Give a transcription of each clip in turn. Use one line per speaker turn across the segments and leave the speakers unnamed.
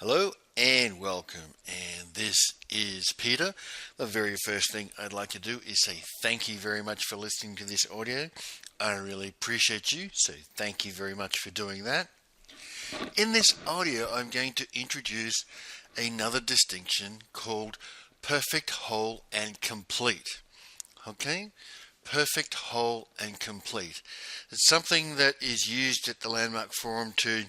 Hello and welcome, and this is Peter. The very first thing I'd like to do is say thank you very much for listening to this audio. I really appreciate you, so thank you very much for doing that. In this audio, I'm going to introduce another distinction called perfect, whole, and complete. Okay? Perfect, whole, and complete. It's something that is used at the Landmark Forum to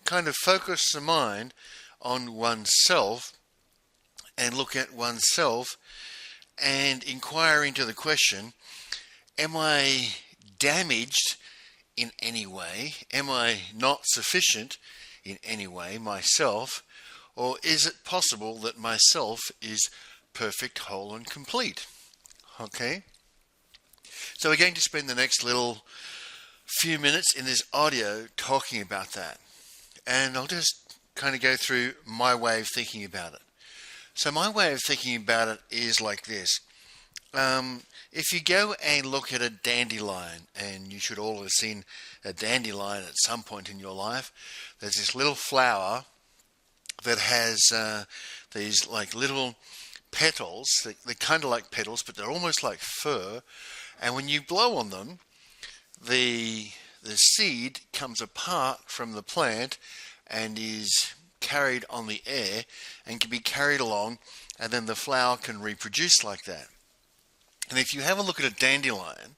kind of focus the mind on oneself and look at oneself and inquire into the question, am I damaged in any way? Am I not sufficient in any way myself? Or is it possible that myself is perfect, whole, and complete? Okay? So we're going to spend the next little few minutes in this audio talking about that. And I'll just kind of go through my way of thinking about it. So my way of thinking about it is like this. If you go and look at a dandelion, and you should all have seen a dandelion at some point in your life, there's this little flower that has these like little petals. They're kind of like petals, but they're almost like fur. And when you blow on them, the seed comes apart from the plant and is carried on the air and can be carried along, and then the flower can reproduce like that. And if you have a look at a dandelion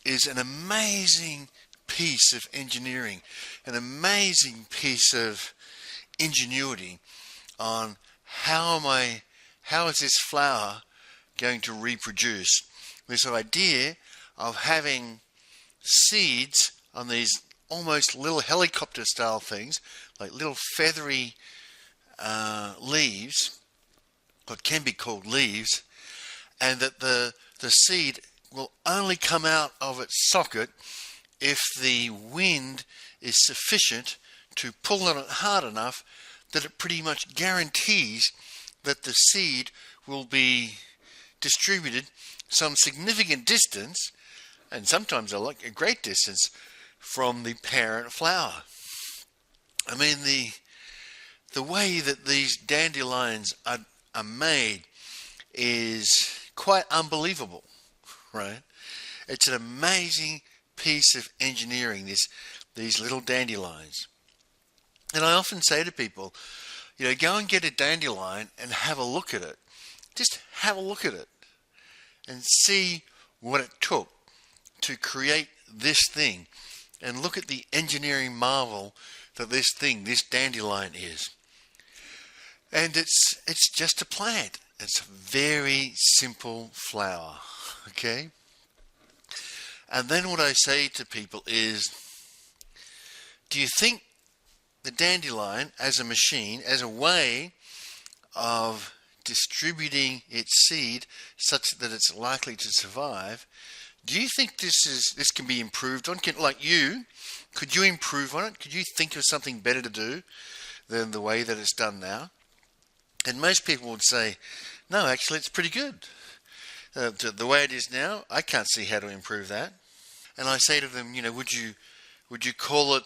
is an amazing piece of engineering, an amazing piece of ingenuity on how is this flower going to reproduce. This idea of having seeds on these almost little helicopter style things, like little feathery leaves, what can be called leaves, and that the seed will only come out of its socket if the wind is sufficient to pull on it hard enough that it pretty much guarantees that the seed will be distributed some significant distance, and sometimes a great distance, from the parent flower. I mean, the way that these dandelions are made is quite unbelievable, right? It's an amazing piece of engineering, these little dandelions. And I often say to people, go and get a dandelion and have a look at it. Just have a look at it and see what it took to create this thing, and look at the engineering marvel that this dandelion is. And it's just a plant. It's a very simple flower, okay? And then what I say to people is, do you think the dandelion as a machine, as a way of distributing its seed such that it's likely to survive, do you think this can be improved on? Could you improve on it? Could you think of something better to do than the way that it's done now? And most people would say, no, actually it's pretty good. The way it is now, I can't see how to improve that. And I say to them, would you call it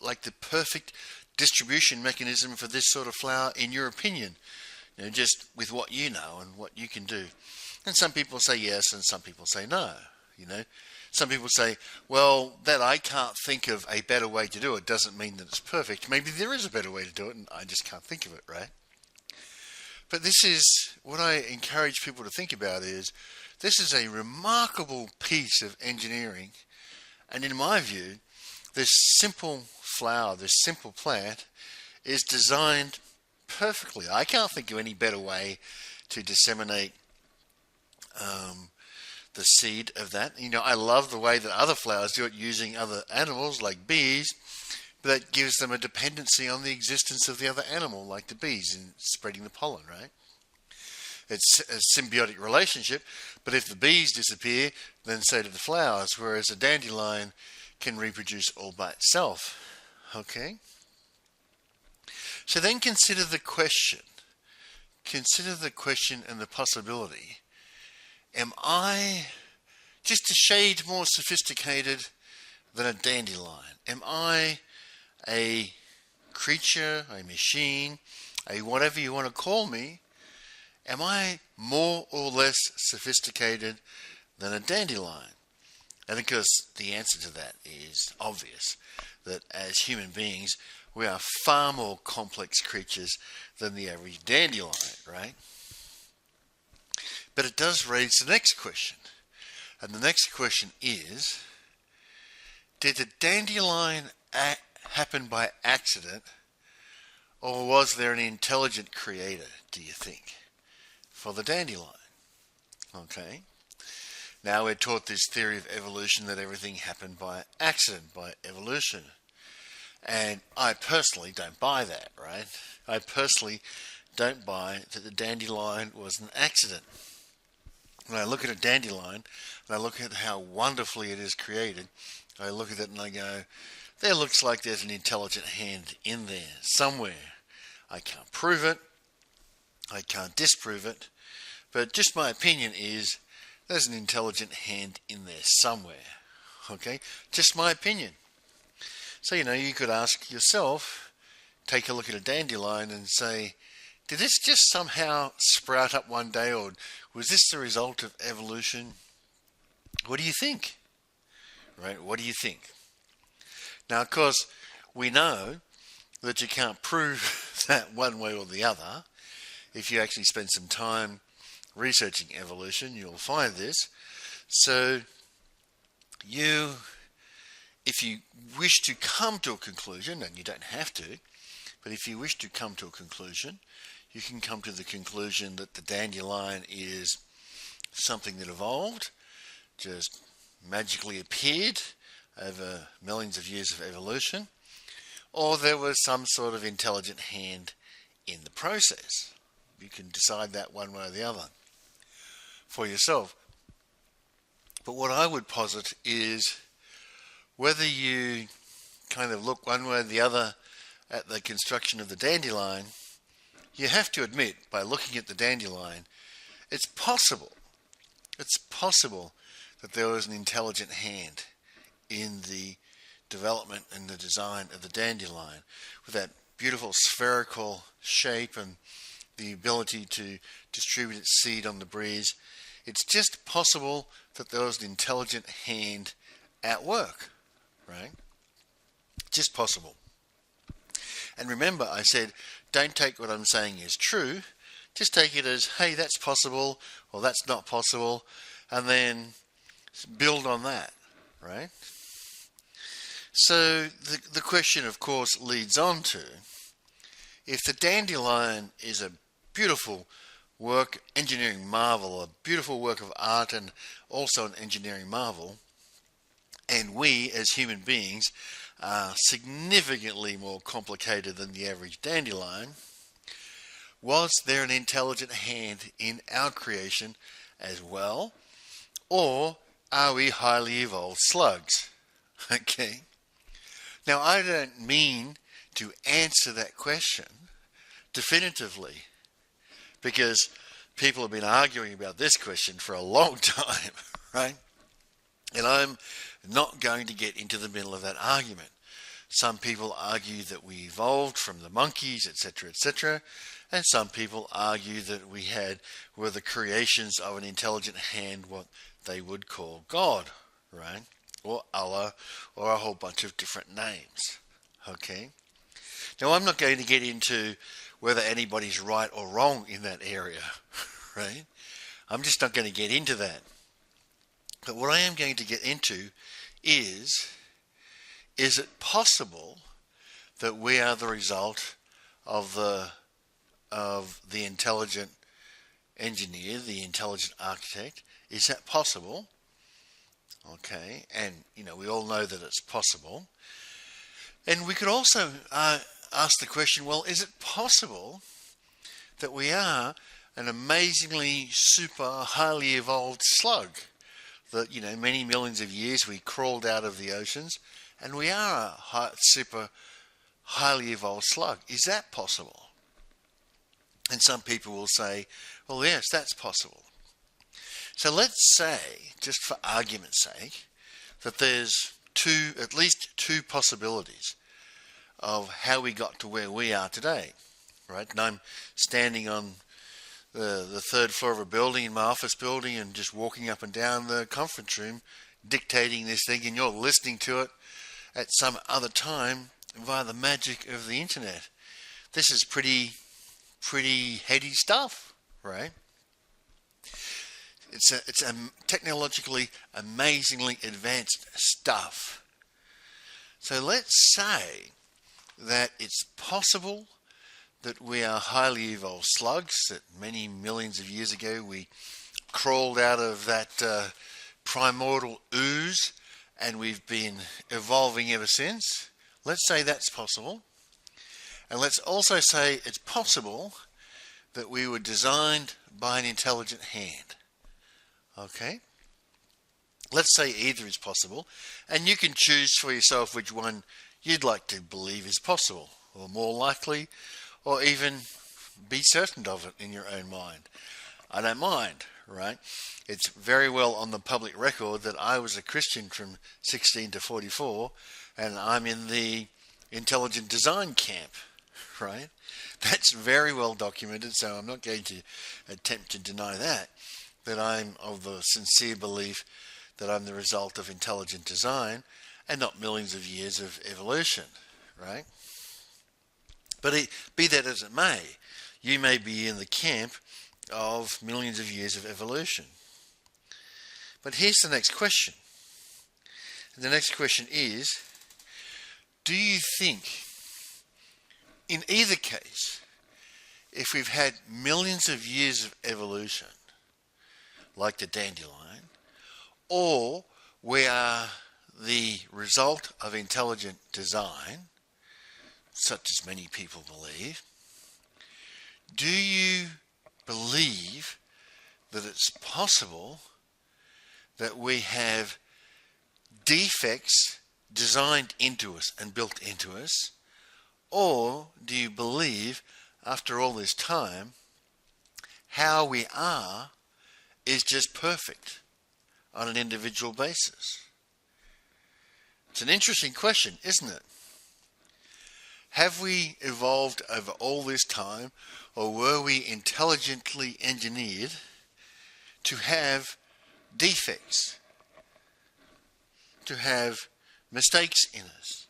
like the perfect distribution mechanism for this sort of flower in your opinion? Just with what you know and what you can do. And some people say yes, and some people say no. Some people say, well, that I can't think of a better way to do it doesn't mean that it's perfect. Maybe there is a better way to do it, and I just can't think of it, right? But this is what I encourage people to think about is, this is a remarkable piece of engineering. And in my view, this simple flower, this simple plant, is designed perfectly. I can't think of any better way to disseminate the seed of that. I love the way that other flowers do it using other animals like bees, but that gives them a dependency on the existence of the other animal, like the bees, in spreading the pollen, right? It's a symbiotic relationship, but if the bees disappear, then so do the flowers, whereas a dandelion can reproduce all by itself. Okay? So then consider the question. Consider the question and the possibility. Am I just a shade more sophisticated than a dandelion? Am I a creature, a machine, a whatever you want to call me, am I more or less sophisticated than a dandelion? And of course, the answer to that is obvious, that as human beings, we are far more complex creatures than the average dandelion, right? But it does raise the next question. And the next question is, did the dandelion happen by accident, or was there an intelligent creator, do you think, for the dandelion? Okay. Now we're taught this theory of evolution that everything happened by accident, by evolution. And I personally don't buy that, right? I personally don't buy that the dandelion was an accident. When I look at a dandelion and I look at how wonderfully it is created, I look at it and I go, there looks like there's an intelligent hand in there somewhere. I can't prove it, I can't disprove it, but just my opinion is there's an intelligent hand in there somewhere. Okay, just my opinion. So, you could ask yourself, take a look at a dandelion and say, did this just somehow sprout up one day, or was this the result of evolution? What do you think? Right? What do you think? Now, of course, we know that you can't prove that one way or the other. If you actually spend some time researching evolution, you'll find this. So, if you wish to come to a conclusion, and you don't have to, but if you wish to come to a conclusion, you can come to the conclusion that the dandelion is something that evolved, just magically appeared over millions of years of evolution, or there was some sort of intelligent hand in the process. You can decide that one way or the other for yourself. But what I would posit is, whether you kind of look one way or the other at the construction of the dandelion, you have to admit, by looking at the dandelion, it's possible that there was an intelligent hand in the development and the design of the dandelion, with that beautiful spherical shape and the ability to distribute its seed on the breeze. It's just possible that there was an intelligent hand at work, right? Just possible. And remember, I said, don't take what I'm saying as true. Just take it as, hey, that's possible, or that's not possible, and then build on that, right? So the question, of course, leads on to, if the dandelion is a beautiful engineering marvel, a beautiful work of art, and also an engineering marvel, and we as human beings are significantly more complicated than the average dandelion, was there an intelligent hand in our creation as well, or are we highly evolved slugs? Okay. Now, I don't mean to answer that question definitively, because people have been arguing about this question for a long time, right? And I'm not going to get into the middle of that argument. Some people argue that we evolved from the monkeys, etc., etc., and some people argue that we were the creations of an intelligent hand, what they would call God, right? Or Allah, or a whole bunch of different names. Okay? Now, I'm not going to get into whether anybody's right or wrong in that area, right? I'm just not going to get into that. But what I am going to get into is it possible that we are the result of the intelligent engineer, the intelligent architect? Is that possible? Okay, and we all know that it's possible. And we could also ask the question, well, is it possible that we are an amazingly super highly evolved slug? That, many millions of years we crawled out of the oceans, and we are a super highly evolved slug. Is that possible? And some people will say, well, yes, that's possible. So let's say, just for argument's sake, that there's at least two possibilities. of how we got to where we are today, right? And I'm standing on the third floor of a building in my office building and just walking up and down the conference room dictating this thing, and you're listening to it at some other time via the magic of the internet. This is pretty heady stuff, right? It's a technologically amazingly advanced stuff. So let's say that it's possible that we are highly evolved slugs, that many millions of years ago we crawled out of that primordial ooze and we've been evolving ever since. Let's say that's possible. And let's also say it's possible that we were designed by an intelligent hand. Okay? Let's say either is possible, and you can choose for yourself which one you'd like to believe is possible, or more likely, or even be certain of it in your own mind. I don't mind, right? It's very well on the public record that I was a Christian from 16 to 44, and I'm in the intelligent design camp, right? That's very well documented, so I'm not going to attempt to deny that I'm of the sincere belief that I'm the result of intelligent design and not millions of years of evolution, right? But be that as it may, you may be in the camp of millions of years of evolution. But here's the next question. The next question is, do you think, in either case, if we've had millions of years of evolution, like the dandelion, or we are the result of intelligent design, such as many people believe, do you believe that it's possible that we have defects designed into us and built into us? Or do you believe, after all this time, how we are is just perfect on an individual basis? It's an interesting question, isn't it? Have we evolved over all this time, or were we intelligently engineered to have defects, to have mistakes in us,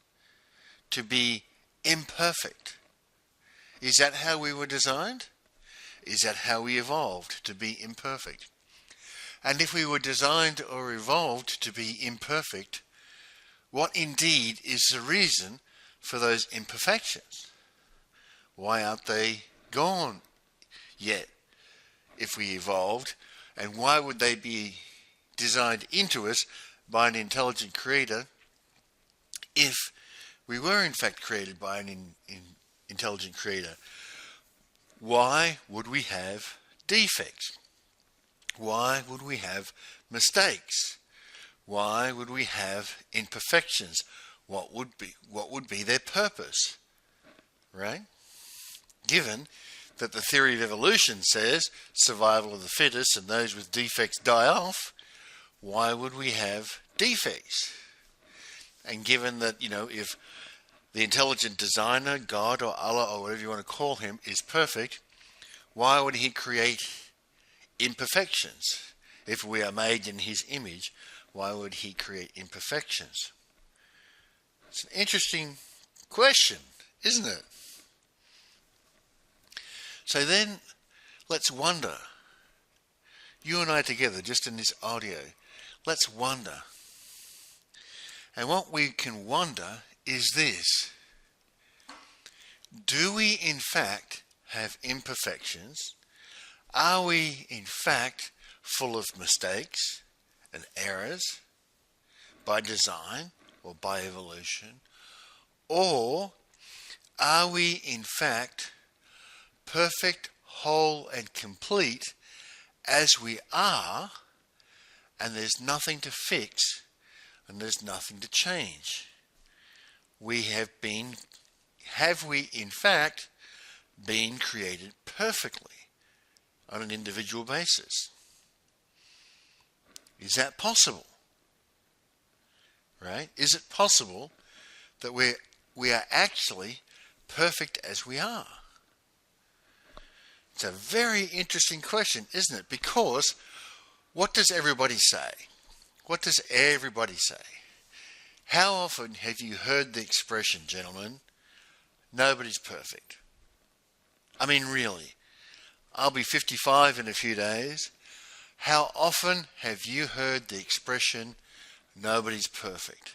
to be imperfect? Is that how we were designed? Is that how we evolved, to be imperfect? And if we were designed or evolved to be imperfect, what indeed is the reason for those imperfections? Why aren't they gone yet if we evolved? And why would they be designed into us by an intelligent creator if we were in fact created by an intelligent creator? Why would we have defects? Why would we have mistakes? Why would we have imperfections? What would be their purpose? Right? Given that the theory of evolution says survival of the fittest and those with defects die off, why would we have defects? And given that, if the intelligent designer, God or Allah or whatever you want to call him, is perfect, why would he create imperfections? If we are made in his image, why would he create imperfections? It's an interesting question, isn't it? So then, let's wonder, you and I together, just in this audio, let's wonder. And what we can wonder is this: do we in fact have imperfections? Are we in fact full of mistakes and errors by design or by evolution? Or are we in fact perfect, whole and complete as we are, and there's nothing to fix and there's nothing to change? Have we in fact been created perfectly on an individual basis? Is that possible? Right? Is it possible that we're we are actually perfect as we are? It's a very interesting question, isn't it? Because what does everybody say? What does everybody say? How often have you heard the expression, gentlemen, nobody's perfect? I mean, really. I'll be 55 in a few days. How often have you heard the expression, nobody's perfect?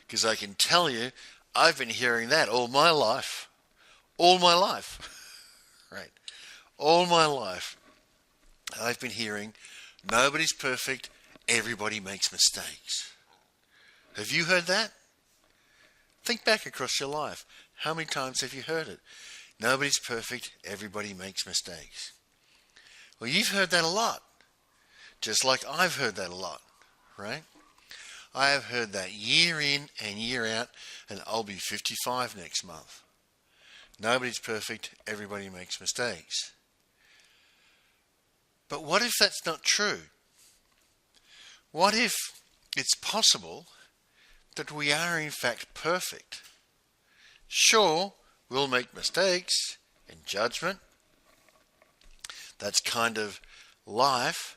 Because I can tell you, I've been hearing that all my life. All my life. Right. All my life. I've been hearing, nobody's perfect, everybody makes mistakes. Have you heard that? Think back across your life. How many times have you heard it? Nobody's perfect, everybody makes mistakes. Well, you've heard that a lot. Just like I've heard that a lot, right? I have heard that year in and year out, and I'll be 55 next month. Nobody's perfect, everybody makes mistakes. But what if that's not true? What if it's possible that we are in fact perfect? Sure, we'll make mistakes in judgment. That's kind of life.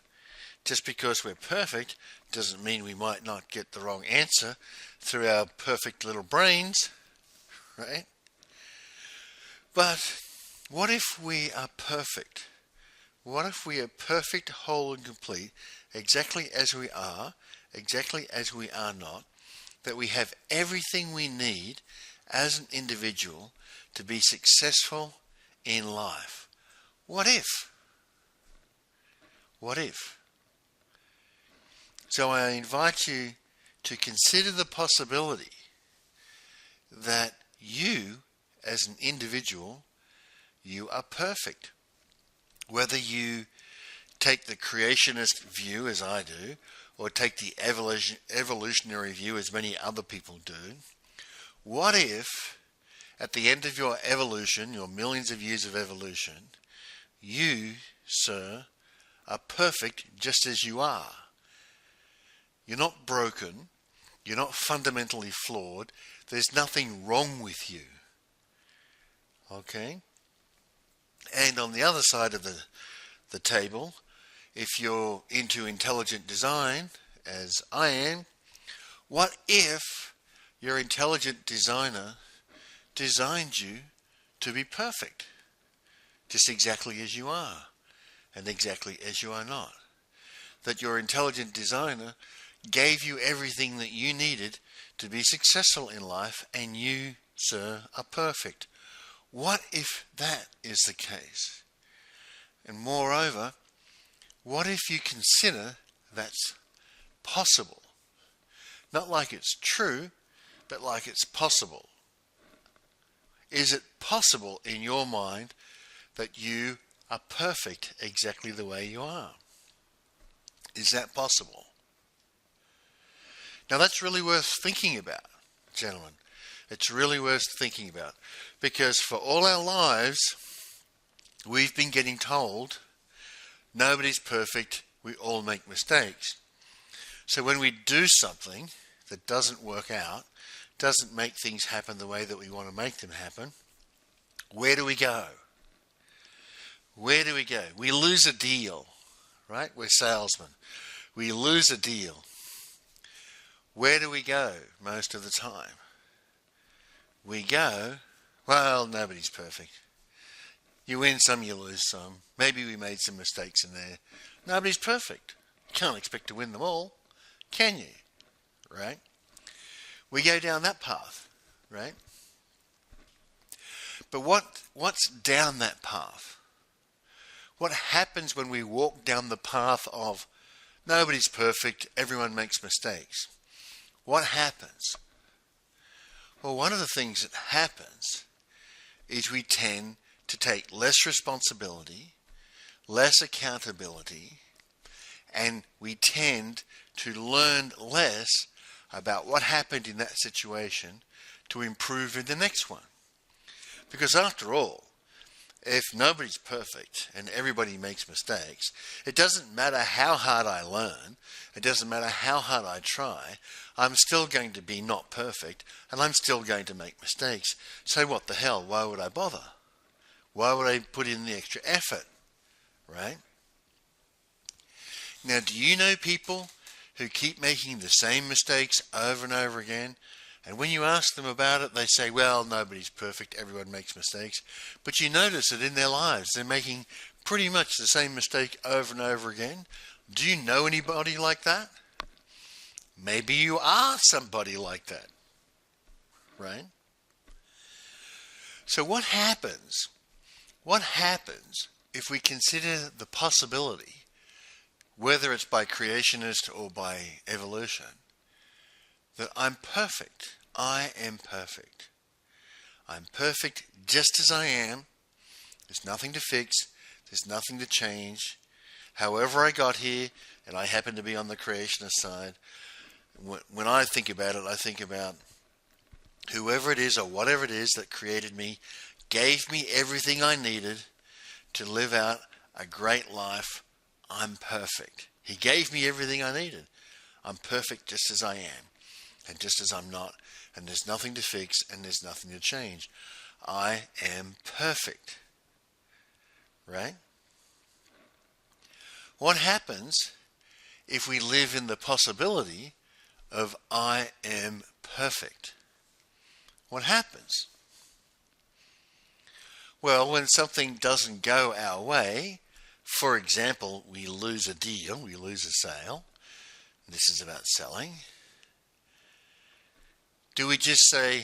Just because we're perfect doesn't mean we might not get the wrong answer through our perfect little brains, right? But what if we are perfect? What if we are perfect, whole and complete, exactly as we are not, that we have everything we need as an individual to be successful in life? What if? What if? So I invite you to consider the possibility that you, as an individual, you are perfect. Whether you take the creationist view, as I do, or take the evolutionary view, as many other people do, what if, at the end of your evolution, your millions of years of evolution, you, sir, are perfect just as you are? You're not broken. You're not fundamentally flawed. There's nothing wrong with you. Okay? And on the other side of the table, if you're into intelligent design, as I am, what if your intelligent designer designed you to be perfect, just exactly as you are, and exactly as you are not? That your intelligent designer gave you everything that you needed to be successful in life, and you, sir, are perfect. What if that is the case? And moreover, what if you consider that's possible? Not like it's true, but like it's possible. Is it possible in your mind that you are perfect exactly the way you are? Is that possible? Now that's really worth thinking about, gentlemen. It's really worth thinking about. Because for all our lives, we've been getting told, nobody's perfect, we all make mistakes. So when we do something that doesn't work out, doesn't make things happen the way that we want to make them happen, where do we go? Where do we go? We lose a deal, right? We're salesmen. We lose a deal. Where do we go most of the time? We go, well, nobody's perfect. You win some, you lose some. Maybe we made some mistakes in there. Nobody's perfect. You can't expect to win them all, can you? Right? We go down that path, right? But what's down that path? What happens when we walk down the path of nobody's perfect, everyone makes mistakes? What happens? Well, one of the things that happens is we tend to take less responsibility, less accountability, and we tend to learn less about what happened in that situation to improve in the next one. Because after all, if nobody's perfect and everybody makes mistakes, it doesn't matter how hard I learn, it doesn't matter how hard I try, I'm still going to be not perfect and I'm still going to make mistakes. So what the hell? Why would I bother? Why would I put in the extra effort? Right? Now, do you know people who keep making the same mistakes over and over again? And when you ask them about it, they say, well, nobody's perfect, everyone makes mistakes. But you notice that in their lives, they're making pretty much the same mistake over and over again. Do you know anybody like that? Maybe you are somebody like that, right? So what happens? What happens if we consider the possibility, whether it's by creationist or by evolution, that I'm perfect. I am perfect. I'm perfect just as I am. There's nothing to fix. There's nothing to change. However I got here, and I happen to be on the creationist side, when I think about it, I think about whoever it is or whatever it is that created me, gave me everything I needed to live out a great life. I'm perfect. He gave me everything I needed. I'm perfect just as I am. And just as I'm not, and there's nothing to fix, and there's nothing to change. I am perfect. Right? What happens if we live in the possibility of I am perfect? What happens? Well, when something doesn't go our way, for example, we lose a deal, we lose a sale, this is about selling, do we just say,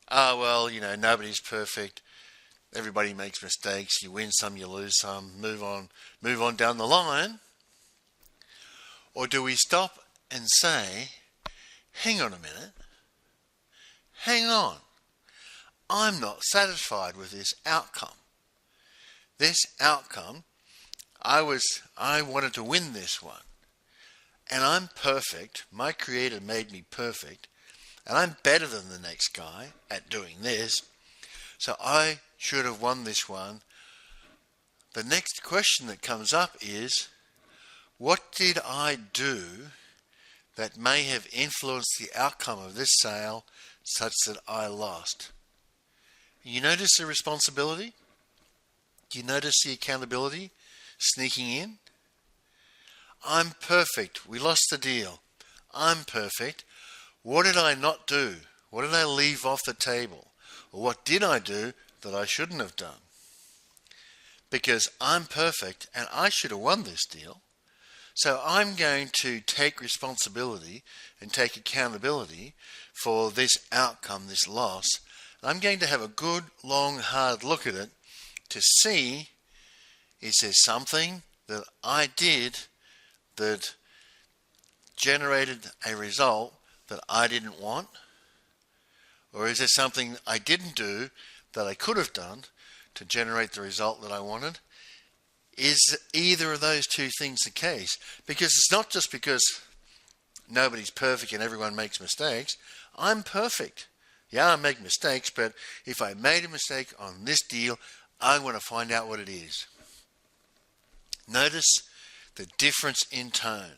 oh, well, nobody's perfect, everybody makes mistakes, you win some, you lose some, move on down the line? Or do we stop and say, hang on a minute, hang on, I'm not satisfied with this outcome. This outcome, I wanted to win this one. And I'm perfect, my Creator made me perfect, and I'm better than the next guy at doing this, so I should have won this one. The next question that comes up is, what did I do that may have influenced the outcome of this sale such that I lost? You notice the responsibility? Do you notice the accountability sneaking in? I'm perfect. We lost the deal. I'm perfect. What did I not do? What did I leave off the table? Or what did I do that I shouldn't have done? Because I'm perfect and I should have won this deal. So I'm going to take responsibility and take accountability for this outcome, this loss. I'm going to have a good, long, hard look at it to see, is there something that I did that generated a result that I didn't want? Or is there something I didn't do that I could have done to generate the result that I wanted? Is either of those two things the case? Because it's not just because nobody's perfect and everyone makes mistakes. I'm perfect. Yeah, I make mistakes, but if I made a mistake on this deal, I want to find out what it is. Notice the difference in tone.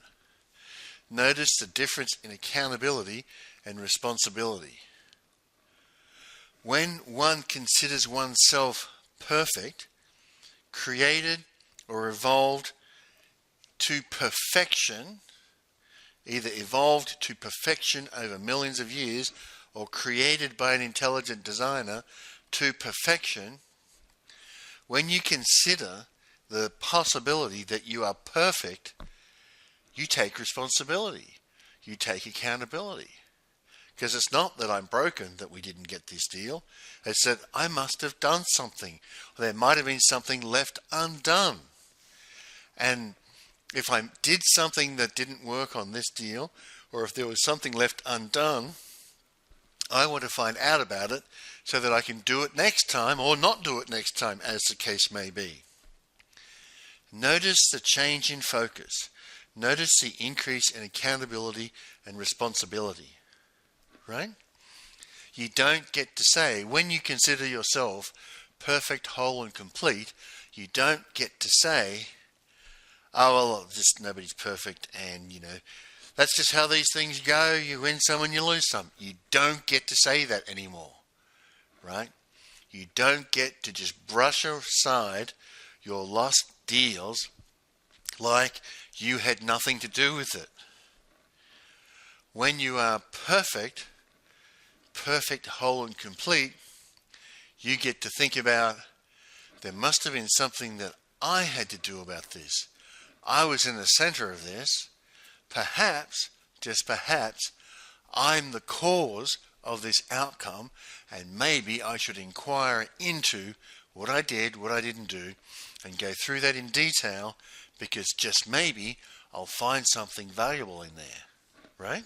Notice the difference in accountability and responsibility. When one considers oneself perfect, created or evolved to perfection, either evolved to perfection over millions of years or created by an intelligent designer to perfection, when you consider the possibility that you are perfect, you take responsibility. You take accountability. Because it's not that I'm broken that we didn't get this deal. It's that I must have done something. Or there might have been something left undone. And if I did something that didn't work on this deal, or if there was something left undone, I want to find out about it so that I can do it next time or not do it next time, as the case may be. Notice the change in focus. Notice the increase in accountability and responsibility. Right? You don't get to say, when you consider yourself perfect, whole and complete, you don't get to say, oh, well, just nobody's perfect and, that's just how these things go. You win some and you lose some. You don't get to say that anymore, right? You don't get to just brush aside your lost deals like you had nothing to do with it. When you are perfect, whole and complete, you get to think about, there must have been something that I had to do about this. I was in the center of this. Perhaps, just perhaps, I'm the cause of this outcome, and maybe I should inquire into what I did, what I didn't do, and go through that in detail, because just maybe I'll find something valuable in there, right?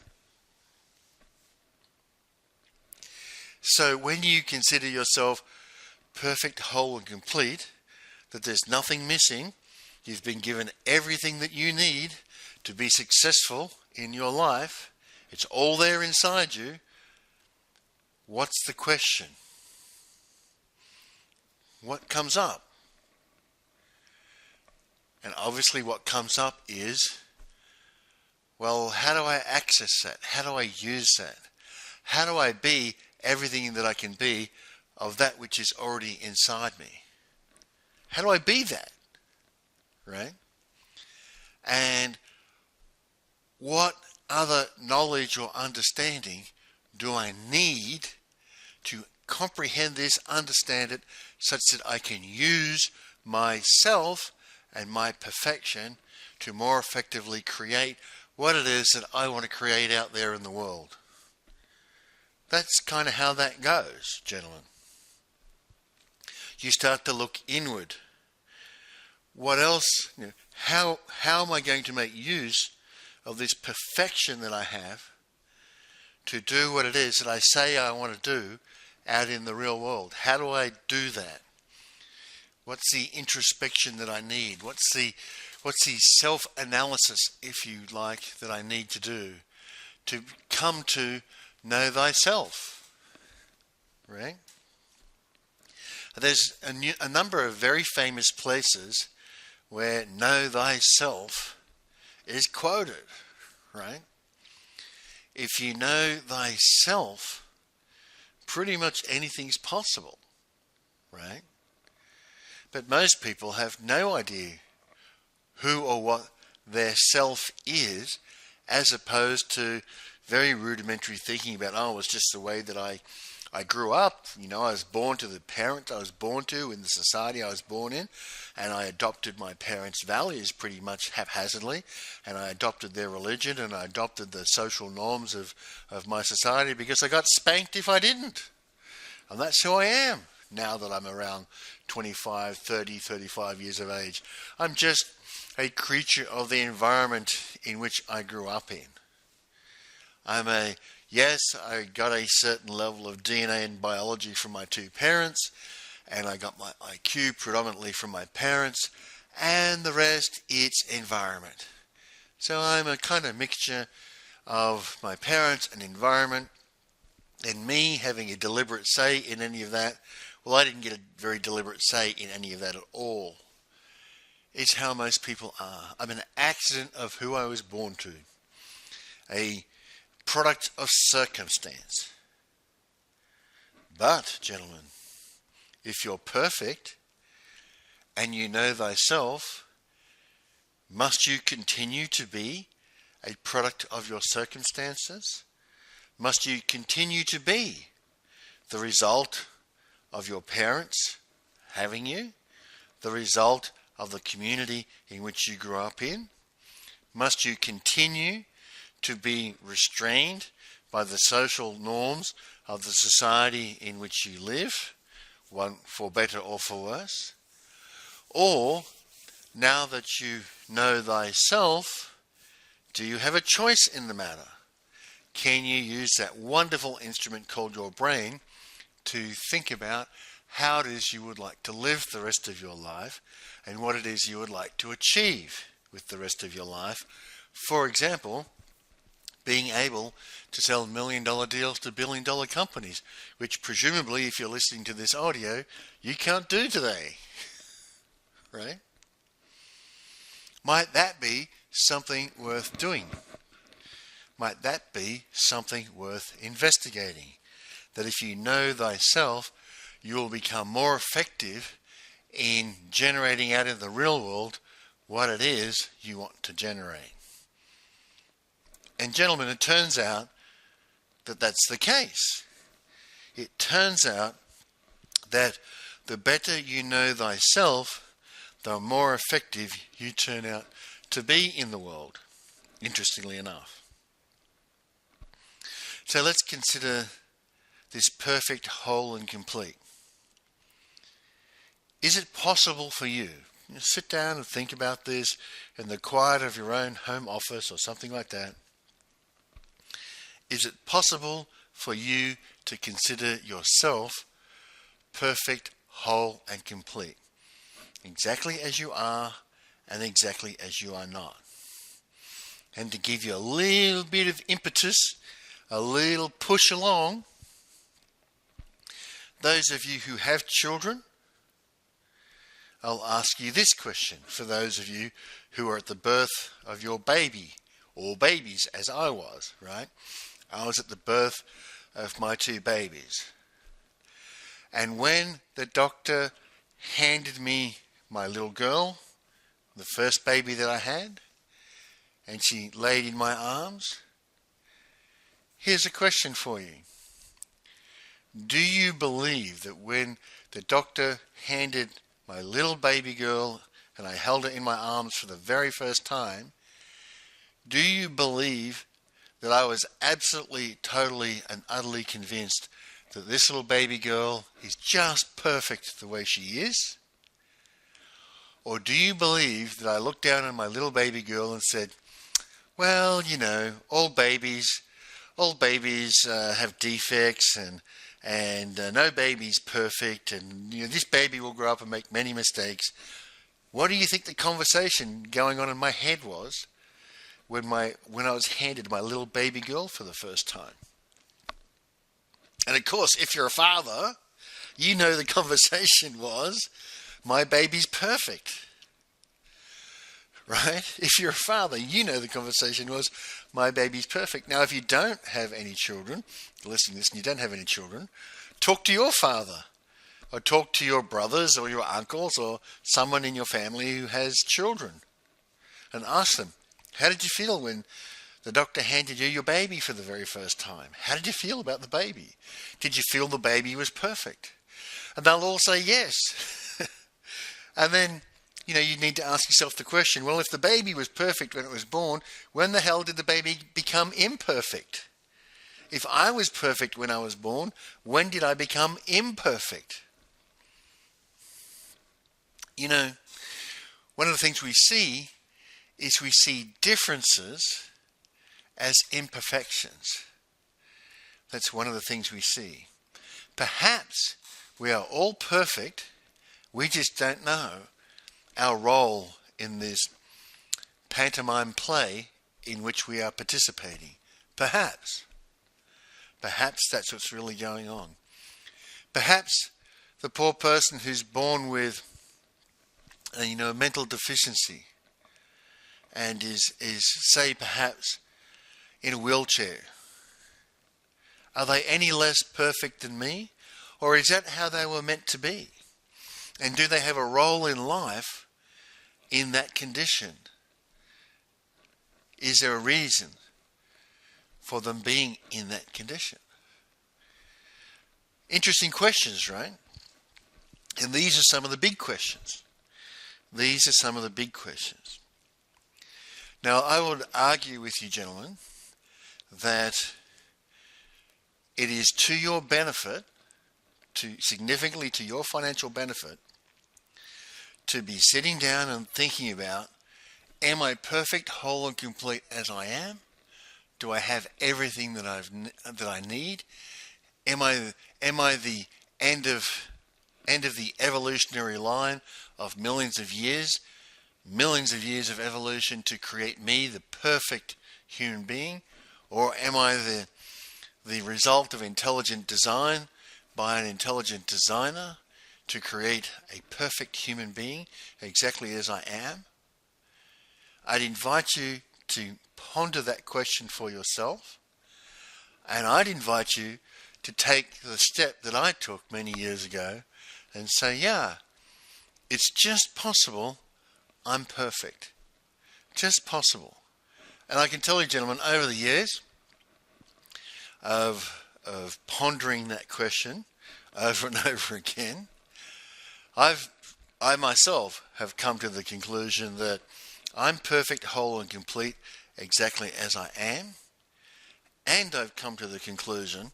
So when you consider yourself perfect, whole and complete, that there's nothing missing, you've been given everything that you need to be successful in your life, it's all there inside you, what's the question? What comes up? And obviously what comes up is, well, how do I access that? How do I use that? How do I be everything that I can be of that which is already inside me? How do I be that? Right? And what other knowledge or understanding do I need to comprehend this, understand it, such that I can use myself and my perfection to more effectively create what it is that I want to create out there in the world? That's kind of how that goes, gentlemen. You start to look inward. What else? How am I going to make use of this perfection that I have to do what it is that I say I want to do out in the real world? How do I do that? What's the introspection that I need? What's the self-analysis, if you like, that I need to do to come to know thyself? Right? There's a number of very famous places where know thyself is quoted, right? If you know thyself, pretty much anything's possible, right? But most people have no idea who or what their self is, as opposed to very rudimentary thinking about, oh, it's just the way that I grew up. I was born to the parent I was born to in the society I was born in, and I adopted my parents' values pretty much haphazardly, and I adopted their religion, and I adopted the social norms of my society because I got spanked if I didn't. And that's who I am now that I'm around 25, 30, 35 years of age. I'm just a creature of the environment in which I grew up in. Yes, I got a certain level of DNA and biology from my two parents, and I got my IQ predominantly from my parents, and the rest, it's environment. So I'm a kind of mixture of my parents and environment, and me having a deliberate say in any of that. Well, I didn't get a very deliberate say in any of that at all. It's how most people are. I'm an accident of who I was born to. A product of circumstance. But, gentlemen, if you're perfect and you know thyself, must you continue to be a product of your circumstances? Must you continue to be the result of your parents having you, the result of the community in which you grew up in? Must you continue to be restrained by the social norms of the society in which you live, one for better or for worse? Or, now that you know thyself, do you have a choice in the matter? Can you use that wonderful instrument called your brain to think about how it is you would like to live the rest of your life and what it is you would like to achieve with the rest of your life? For example, being able to sell $1 million deals to $1 billion companies, which presumably, if you're listening to this audio, you can't do today, right? Might that be something worth doing? Might that be something worth investigating? That if you know thyself, you will become more effective in generating out in the real world what it is you want to generate. And gentlemen, it turns out that that's the case. It turns out that the better you know thyself, the more effective you turn out to be in the world, interestingly enough. So let's consider this perfect, whole and complete. Is it possible for you, sit down and think about this in the quiet of your own home office or something like that, is it possible for you to consider yourself perfect, whole and complete, exactly as you are and exactly as you are not? And to give you a little bit of impetus, a little push along, those of you who have children, I'll ask you this question for those of you who are at the birth of your baby, or babies as I was, right? I was at the birth of my two babies. And when the doctor handed me my little girl, the first baby that I had, and she laid in my arms, here's a question for you. Do you believe that when the doctor handed my little baby girl and I held her in my arms for the very first time, do you believe that I was absolutely, totally and utterly convinced that this little baby girl is just perfect the way she is? Or do you believe that I looked down on my little baby girl and said, well, you know, all babies have defects and no baby's perfect, and you know, this baby will grow up and make many mistakes. What do you think the conversation going on in my head was when I was handed my little baby girl for the first time? And of course, if you're a father, you know the conversation was, my baby's perfect. Right? If you're a father, you know the conversation was, my baby's perfect. Now, if you don't have any children, listening to this and you don't have any children, talk to your father, or talk to your brothers or your uncles or someone in your family who has children, and ask them, how did you feel when the doctor handed you your baby for the very first time? How did you feel about the baby? Did you feel the baby was perfect? And they'll all say yes. And then, you know, you need to ask yourself the question, well, if the baby was perfect when it was born, when the hell did the baby become imperfect? If I was perfect when I was born, when did I become imperfect? You know, one of the things we see is we see differences as imperfections. That's one of the things we see. Perhaps we are all perfect, we just don't know our role in this pantomime play in which we are participating. Perhaps that's what's really going on. Perhaps the poor person who's born with a mental deficiency and is say perhaps in a wheelchair, are they any less perfect than me? Or is that how they were meant to be? And do they have a role in life in that condition? Is there a reason for them being in that condition? Interesting questions, right? And these are some of the big questions. These are some of the big questions. Now, I would argue with you, gentlemen, that it is to your benefit, significantly to your financial benefit, to be sitting down and thinking about, am I perfect, whole and complete as I am? Do I have everything that I need? Am I the end of the evolutionary line of millions of years of evolution to create me, the perfect human being? Or am I the result of intelligent design by an intelligent designer to create a perfect human being exactly as I am? I'd invite you to ponder that question for yourself, and I'd invite you to take the step that I took many years ago and say, yeah, it's just possible I'm perfect. Just possible. And I can tell you, gentlemen, over the years of pondering that question over and over again, I myself have come to the conclusion that I'm perfect, whole and complete exactly as I am. And I've come to the conclusion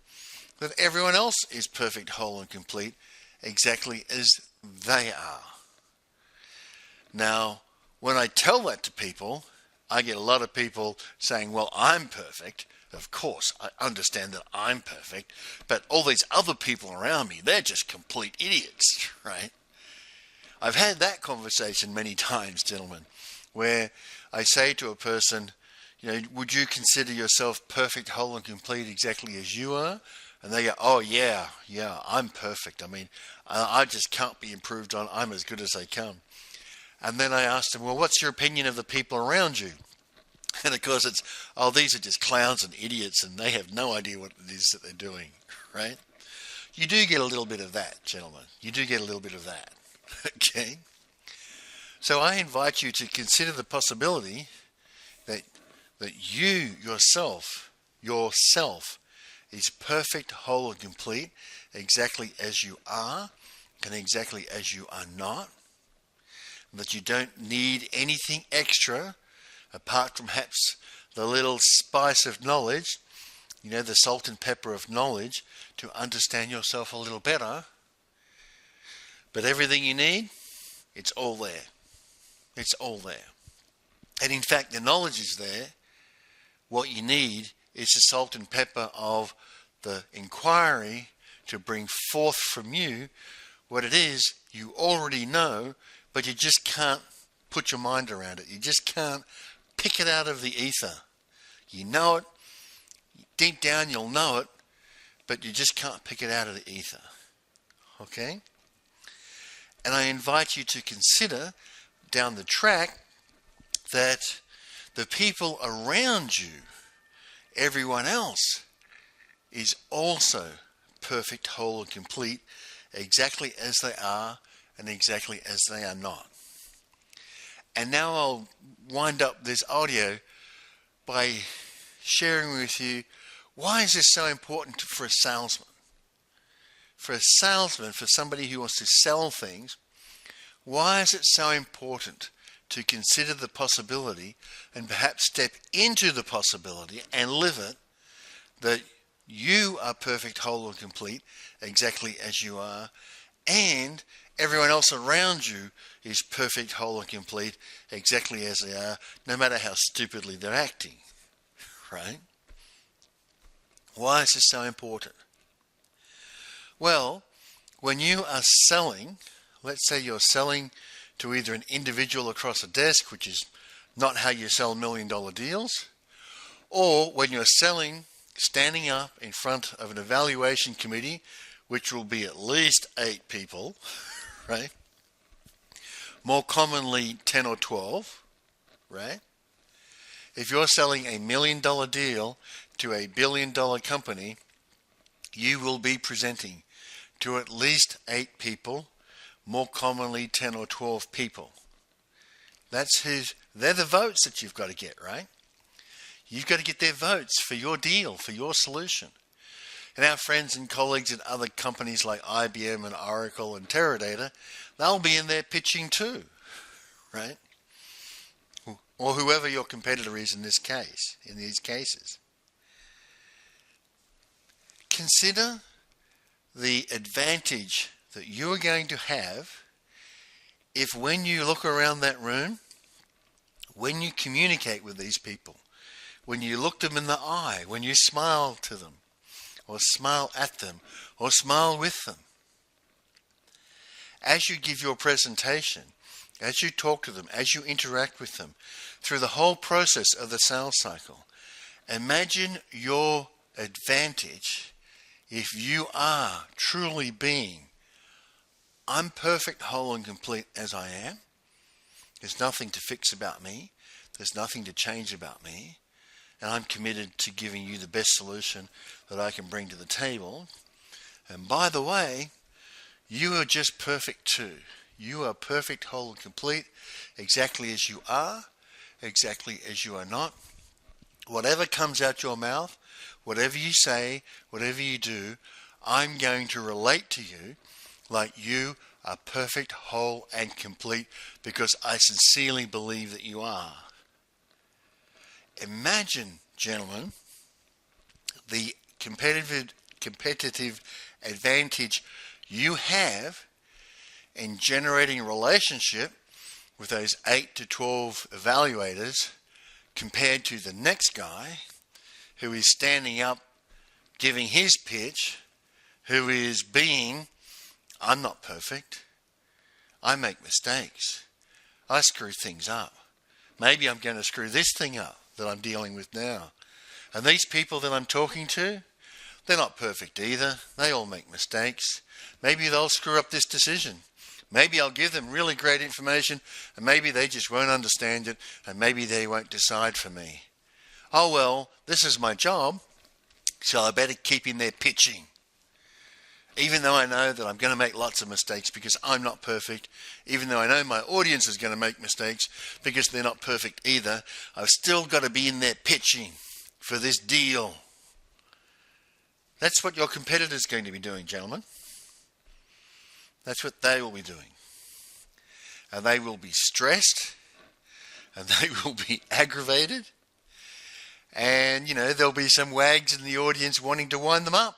that everyone else is perfect, whole and complete exactly as they are. Now, when I tell that to people, I get a lot of people saying, well, I'm perfect. Of course, I understand that I'm perfect, but all these other people around me, they're just complete idiots, right? I've had that conversation many times, gentlemen, where I say to a person, you know, would you consider yourself perfect, whole and complete exactly as you are? And they go, oh yeah, I'm perfect. I mean, I just can't be improved on. I'm as good as they come. And then I asked them, well, what's your opinion of the people around you? And of course it's, oh, these are just clowns and idiots and they have no idea what it is that they're doing, right? You do get a little bit of that, gentlemen. You do get a little bit of that, okay? So I invite you to consider the possibility that you yourself is perfect, whole and complete exactly as you are and exactly as you are not. That you don't need anything extra apart from perhaps the little spice of knowledge, you know, the salt and pepper of knowledge to understand yourself a little better. But everything you need, it's all there. It's all there. And in fact, the knowledge is there. What you need is the salt and pepper of the inquiry to bring forth from you what it is you already know, but you just can't put your mind around it. You just can't pick it out of the ether. You know it. Deep down you'll know it, but you just can't pick it out of the ether. Okay? And I invite you to consider down the track that the people around you, everyone else, is also perfect, whole and complete, exactly as they are and exactly as they are not. And now I'll wind up this audio by sharing with you, why is this so important for a salesman? For a salesman, for somebody who wants to sell things, why is it so important to consider the possibility and perhaps step into the possibility and live it that you are perfect, whole and complete exactly as you are, and everyone else around you is perfect, whole and complete exactly as they are, no matter how stupidly they're acting, right? Why is this so important? Well, when you are selling, let's say you're selling to either an individual across a desk, which is not how you sell $1 million deals, or when you're selling, standing up in front of an evaluation committee, which will be at least 8 people, right? More commonly 10 or 12, right? If you're selling $1 million deal to a $1 billion company, you will be presenting to at least 8 people, more commonly 10 or 12 people. They're the votes that you've got to get, right? You've got to get their votes for your deal, for your solution. And our friends and colleagues at other companies like IBM and Oracle and Teradata, they'll be in there pitching too, right? Or whoever your competitor is in this case, in these cases. Consider the advantage that you are going to have if when you look around that room, when you communicate with these people, when you look them in the eye, when you smile to them, or smile at them, or smile with them. As you give your presentation, as you talk to them, as you interact with them, through the whole process of the sales cycle, Imagine your advantage if you are truly being, I'm perfect, whole and complete as I am. There's nothing to fix about me. There's nothing to change about me. And I'm committed to giving you the best solution that I can bring to the table. And by the way, you are just perfect too. You are perfect, whole and complete, exactly as you are, exactly as you are not. Whatever comes out your mouth, whatever you say, whatever you do, I'm going to relate to you like you are perfect, whole and complete because I sincerely believe that you are. Imagine, gentlemen, the competitive advantage you have in generating a relationship with those 8 to 12 evaluators compared to the next guy who is standing up giving his pitch, who is being, I'm not perfect. I make mistakes. I screw things up. Maybe I'm going to screw this thing up that I'm dealing with now. And these people that I'm talking to, they're not perfect either. They all make mistakes. Maybe they'll screw up this decision. Maybe I'll give them really great information and maybe they just won't understand it and maybe they won't decide for me. Oh well, this is my job, so I better keep in there pitching. Even though I know that I'm going to make lots of mistakes because I'm not perfect, even though I know my audience is going to make mistakes because they're not perfect either, I've still got to be in there pitching for this deal. That's what your competitor's going to be doing, gentlemen. That's what they will be doing. And they will be stressed, and they will be aggravated, and, there'll be some wags in the audience wanting to wind them up.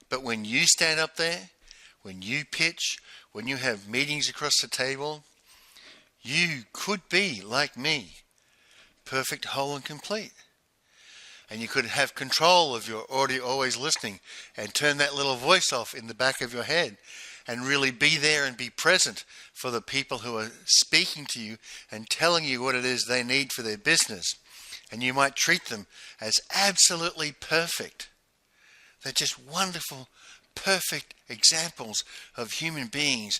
But when you stand up there, when you pitch, when you have meetings across the table, you could be, like me, perfect, whole and complete. And you could have control of your audio, always listening, and turn that little voice off in the back of your head and really be there and be present for the people who are speaking to you and telling you what it is they need for their business. And you might treat them as absolutely perfect. They're just wonderful, perfect examples of human beings.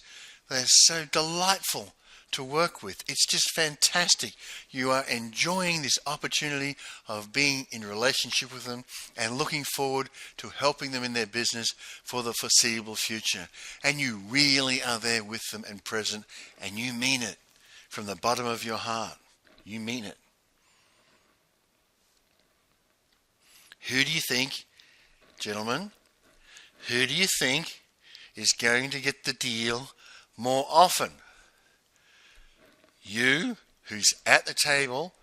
They're so delightful to work with. It's just fantastic. You are enjoying this opportunity of being in relationship with them and looking forward to helping them in their business for the foreseeable future. And you really are there with them and present, and you mean it from the bottom of your heart. You mean it. Who do you think, gentlemen, who do you think is going to get the deal more often? You, who's at the table,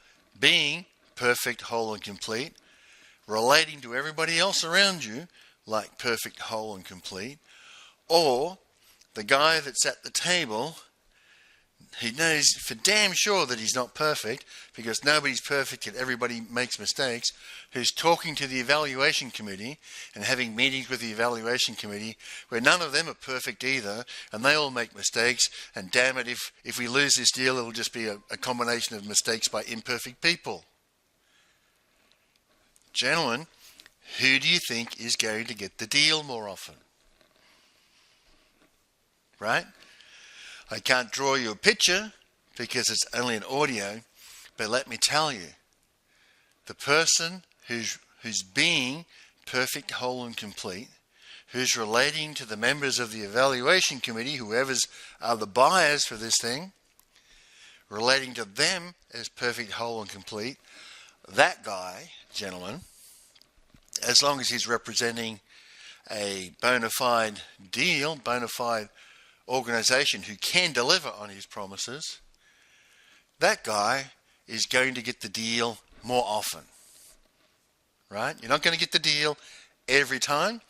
being perfect, whole and complete, relating to everybody else around you like perfect, whole and complete, or the guy that's at the table, he knows for damn sure that he's not perfect because nobody's perfect and everybody makes mistakes, who's talking to the evaluation committee and having meetings with the evaluation committee where none of them are perfect either and they all make mistakes, and damn it, if we lose this deal it'll just be a combination of mistakes by imperfect people. Gentlemen, who do you think is going to get the deal more often? Right? I can't draw you a picture because it's only an audio, but let me tell you, the person who's being perfect, whole and complete, who's relating to the members of the evaluation committee, whoever's are the buyers for this thing, relating to them as perfect, whole and complete, that guy, gentlemen, as long as he's representing a bona fide deal, bona fide organization who can deliver on his promises, that guy is going to get the deal more often. Right? You're not going to get the deal every time,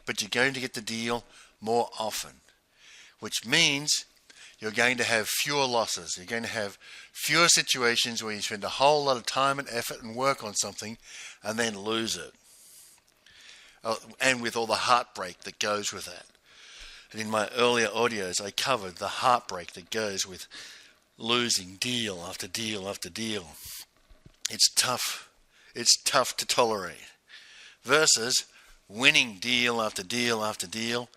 but you're going to get the deal more often, which means you're going to have fewer losses. You're going to have fewer situations where you spend a whole lot of time and effort and work on something and then lose it. And with all the heartbreak that goes with that. And in my earlier audios, I covered the heartbreak that goes with losing deal after deal after deal. It's tough. It's tough to tolerate. Versus winning deal after deal after deal,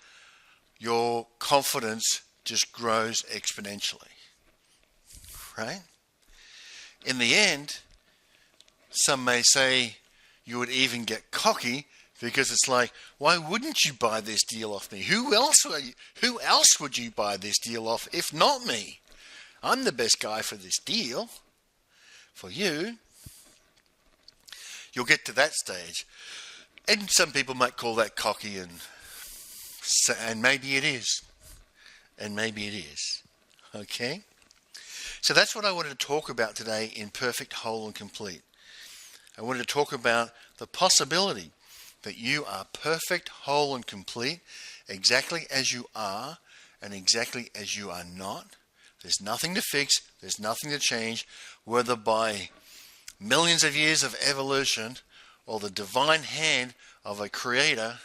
your confidence just grows exponentially. Right? In the end, some may say you would even get cocky because it's like, why wouldn't you buy this deal off me? Who else would you buy this deal off if not me? I'm the best guy for this deal. For you. You'll get to that stage. And some people might call that cocky, and maybe it is. And maybe it is. Okay? So that's what I wanted to talk about today in Perfect, Whole and Complete. I wanted to talk about the possibility that you are perfect, whole and complete, exactly as you are and exactly as you are not. There's nothing to fix, there's nothing to change, whether by millions of years of evolution or the divine hand of a creator.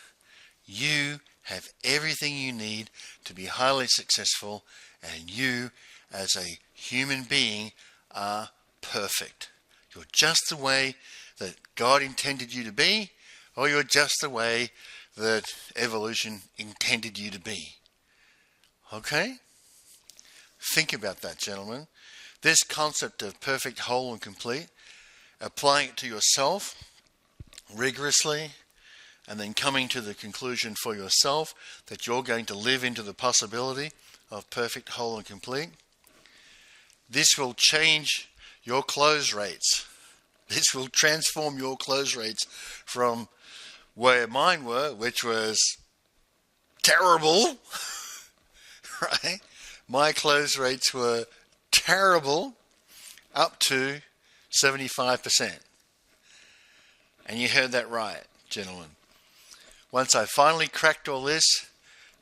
You have everything you need to be highly successful, and you as a human being are perfect. You're just the way that God intended you to be, or you're just the way that evolution intended you to be. Okay? Think about that, gentlemen. This concept of perfect, whole and complete, applying it to yourself rigorously, and then coming to the conclusion for yourself that you're going to live into the possibility of perfect, whole and complete. This will change your close rates. This will transform your close rates from where mine were, which was terrible, right? My close rates were terrible, up to 75%. And you heard that right, gentlemen. Once I finally cracked all this,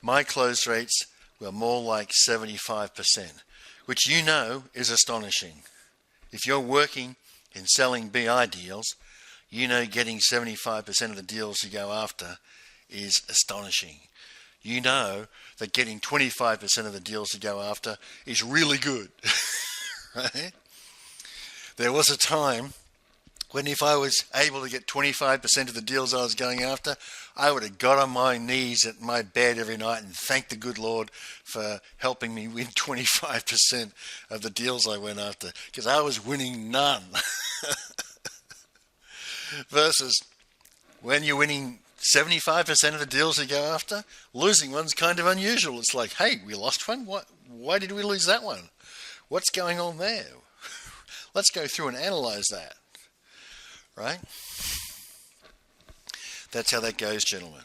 my close rates were more like 75%, which you know is astonishing. If you're working in selling BI deals, you know getting 75% of the deals you go after is astonishing. You know that getting 25% of the deals you go after is really good. Right? There was a time when if I was able to get 25% of the deals I was going after, I would have got on my knees at my bed every night and thanked the good Lord for helping me win 25% of the deals I went after, because I was winning none. Versus when you're winning 75% of the deals you go after, losing one's kind of unusual. It's like, hey, we lost one? Why did we lose that one? What's going on there? Let's go through and analyze that. Right? That's how that goes, gentlemen.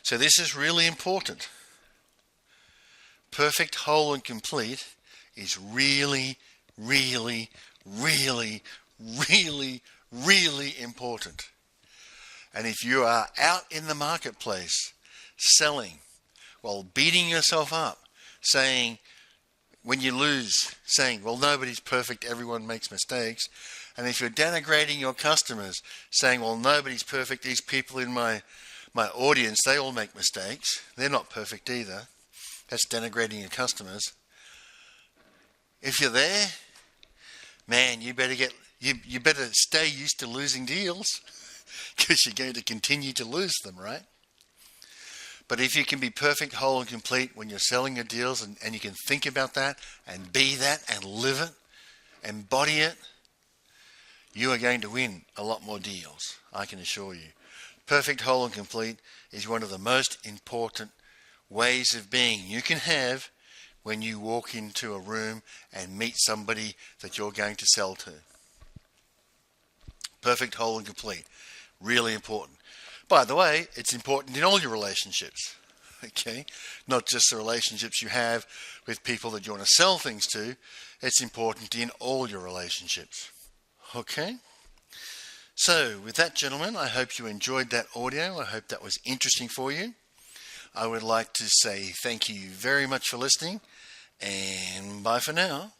So this is really important. Perfect, whole and complete is really, really, really, really, really important. And if you are out in the marketplace selling while beating yourself up, saying, when you lose, saying, well, nobody's perfect, everyone makes mistakes. And if you're denigrating your customers, saying, well, nobody's perfect, these people in my audience, they all make mistakes, they're not perfect either. That's denigrating your customers. If you're there, man, you better stay used to losing deals, because you're going to continue to lose them, right? But if you can be perfect, whole and complete when you're selling your deals, and you can think about that and be that and live it, embody it, you are going to win a lot more deals, I can assure you. Perfect, whole and complete is one of the most important ways of being you can have when you walk into a room and meet somebody that you're going to sell to. Perfect, whole and complete. Really important. By the way, it's important in all your relationships. Okay? Not just the relationships you have with people that you want to sell things to. It's important in all your relationships. Okay? So, with that, gentlemen, I hope you enjoyed that audio. I hope that was interesting for you. I would like to say thank you very much for listening, and bye for now.